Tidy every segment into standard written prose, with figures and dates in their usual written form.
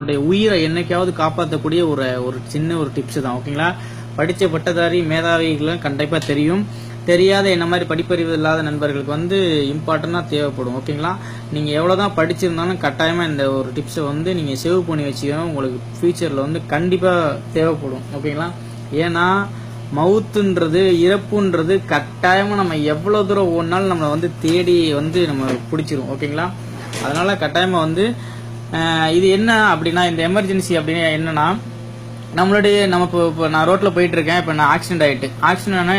உயிரை என்னைக்காவது காப்பாற்றக்கூடிய ஒரு ஒரு சின்ன ஒரு டிப்ஸ் தான். ஓகேங்களா? படித்த பட்டதாரி மேதாவிகளும் கண்டிப்பாக தெரியும். தெரியாத என்ன மாதிரி படிப்பறிவு இல்லாத நண்பர்களுக்கு வந்து இம்பார்ட்டண்டாக தேவைப்படும். ஓகேங்களா? நீங்கள் எவ்வளோதான் படிச்சிருந்தாலும் கட்டாயமாக இந்த ஒரு டிப்ஸை வந்து நீங்கள் சேவ் பண்ணி வச்சுக்கணும். உங்களுக்கு ஃபியூச்சரில் வந்து கண்டிப்பாக தேவைப்படும். ஓகேங்களா? ஏன்னா மவுத்துன்றது இறப்புன்றது கட்டாயமாக நம்ம எவ்வளோ தூரம் ஓடினாலும் நம்மளை வந்து தேடி வந்து நம்ம பிடிச்சிரும். ஓகேங்களா? அதனால கட்டாயமாக வந்து இது என்ன அப்படின்னா, இந்த எமர்ஜென்சி அப்படின்னா என்னன்னா, நம்ம இப்போ நான் ரோட்டில் போயிட்டு இருக்கேன். இப்போ நான் ஆக்சிடென்ட் ஆகிட்டு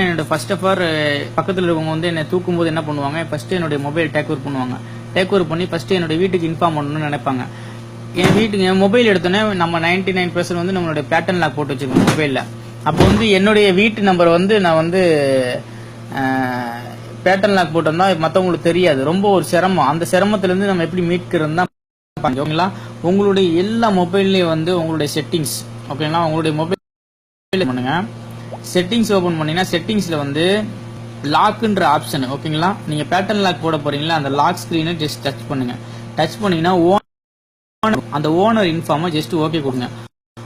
என்னோட ஃபர்ஸ்ட் ஆஃப் ஆல் பக்கத்தில் இருக்கவங்க வந்து என்னை தூக்கும்போது என்ன பண்ணுவாங்க, ஃபர்ஸ்ட் என்னுடைய மொபைல் டேக் ஓவர் பண்ணுவாங்க. டேக் ஓவர் பண்ணி ஃபர்ஸ்ட் என்னோட வீட்டுக்கு இன்ஃபார்ம் பண்ணணும்னு நினைப்பாங்க. என் மொபைல் எடுத்தோன்னே நம்ம 99% வந்து நம்மளுடைய பேட்டர்ன் லாக் போட்டு வச்சுக்கோங்க மொபைலில். அப்போ வந்து என்னுடைய வீட்டு நம்பர் வந்து நான் வந்து பேட்டர்ன் லாக் போட்டோம்னா மற்றவங்களுக்கு தெரியாது. ரொம்ப ஒரு சிரமம். அந்த சிரமத்திலேருந்து நம்ம எப்படி மீட்கிறது தான். ஓகேங்களா? உங்களுடைய எல்லா மொபைல்லையும் வந்து உங்களுடைய செட்டிங்ஸ், ஓகேங்களா, உங்களுடைய மொபைல் பண்ணுங்க. செட்டிங்ஸ் ஓபன் பண்ணீங்கன்னா செட்டிங்ஸ்ல வந்து லாக்ன்ற ஆப்ஷன், ஓகேங்களா, நீங்க பேட்டர்ன் லாக் போட போறீங்களா, அந்த லாக் ஸ்கிரீனை ஜஸ்ட் டச் பண்ணுங்க. டச் பண்ணீங்கன்னா அந்த ஓனர் இன்ஃபார்மை ஜஸ்ட் ஓகே கொடுங்க.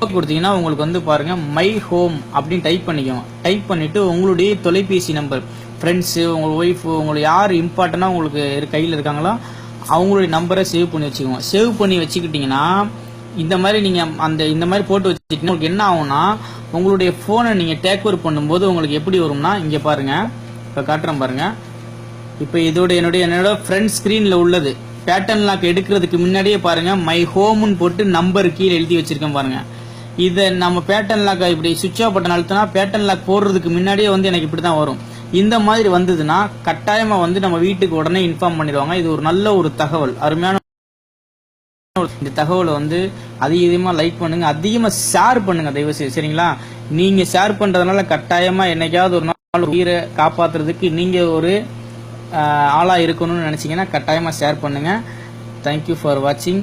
ஓகே கொடுத்தீங்கன்னா உங்களுக்கு வந்து பாருங்க மை ஹோம் அப்படின்னு டைப் பண்ணிக்கோங்க. டைப் பண்ணிட்டு உங்களுடைய தொலைபேசி நம்பர், ஃப்ரெண்ட்ஸு, உங்க ஒய்ஃப், உங்களுக்கு யார் இம்பார்ட்டண்டா உங்களுக்கு கையில் இருக்காங்களோ அவங்களுடைய நம்பரை சேவ் பண்ணி வச்சுக்கோங்க. சேவ் பண்ணி வச்சுக்கிட்டீங்கன்னா இந்த மாதிரி நீங்க இந்த மாதிரி போட்டு வச்சுக்கிட்டீங்கன்னா உங்களுக்கு என்ன ஆகும்னா, உங்களுடைய போனை நீங்க டேக் ஓவர் பண்ணும்போது உங்களுக்கு எப்படி வரும்னா, இங்க பாருங்க, இப்ப காட்டுறேன் பாருங்க. இப்ப இதோட என்னோட ஃப்ரண்ட் ஸ்கிரீன்ல உள்ளது பேட்டர்ன் லாக் எடுக்கிறதுக்கு முன்னாடியே பாருங்க மை ஹோம்னு போட்டு நம்பர் கீழே எழுதி வச்சிருக்கேன் பாருங்க. இதை நம்ம பேட்டர்ன் லாக் இப்படி சுவிட்ச் ஆஃப் பட்டன் அழுத்தினா பேட்டர்ன் லாக் போடுறதுக்கு முன்னாடியே வந்து எனக்கு இப்படிதான் வரும். இந்த மாதிரி வந்ததுன்னா கட்டாயமா வந்து நம்ம வீட்டுக்கு உடனே இன்ஃபார்ம் பண்ணிடுவாங்க. இது ஒரு நல்ல ஒரு தகவல், அருமையான இந்த தகவலை வந்து அதிகமா லைக் பண்ணுங்க, அதிகமா ஷேர் பண்ணுங்க தயவு செய்து. சரிங்களா? நீங்க ஷேர் பண்றதுனால கட்டாயமா என்னைக்காவது ஒரு நாள் உயிரை காப்பாத்துறதுக்கு நீங்க ஒரு ஆளா இருக்கணும்னு நினைச்சீங்கன்னா கட்டாயமா ஷேர் பண்ணுங்க. தேங்க்யூ ஃபார் வாட்சிங்.